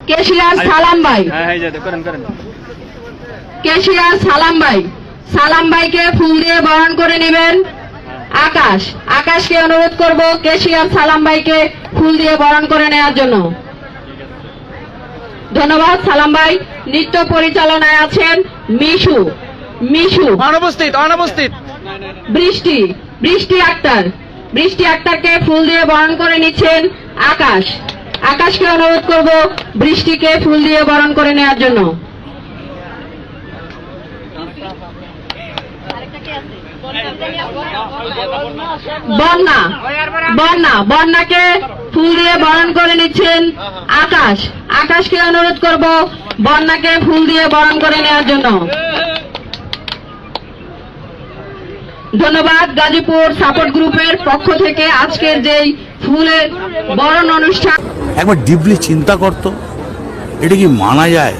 Cashier সালাম ভাই, cashier সালাম ভাই, সালাম ভাইকে ফুল দিয়ে বরণ করে নেবেন আকাশ। আকাশকে অনুরোধ করব কেশিয়ার সালাম ভাইকে ফুল দিয়ে বরণ করে নেওয়ার জন্য। ধন্যবাদ সালাম ভাই। নৃত্য পরিচালনায় আছেন মিশু, মিশু অনুপস্থিত, অনুপস্থিত। বৃষ্টি, বৃষ্টি আক্তার, বৃষ্টি আক্তারকে ফুল দিয়ে বরণ করে নিচ্ছেন আকাশ। আকাশকে অনুরোধ করব বৃষ্টিকে ফুল দিয়ে বরণ করে নেওয়ার জন্য। বন্যা, বন্যা, বন্যাকে ফুল দিয়ে বরণ করে নিচ্ছেন আকাশ। আকাশকে অনুরোধ করব বন্যাকে ফুল দিয়ে বরণ করে নেওয়ার জন্য। ধন্যবাদ গাজীপুর সাপোর্ট গ্রুপের পক্ষ থেকে আজকের যেই ফুলের বরণ অনুষ্ঠান। একবার ডিপলি চিন্তা করতো, এটা কি মানা যায়?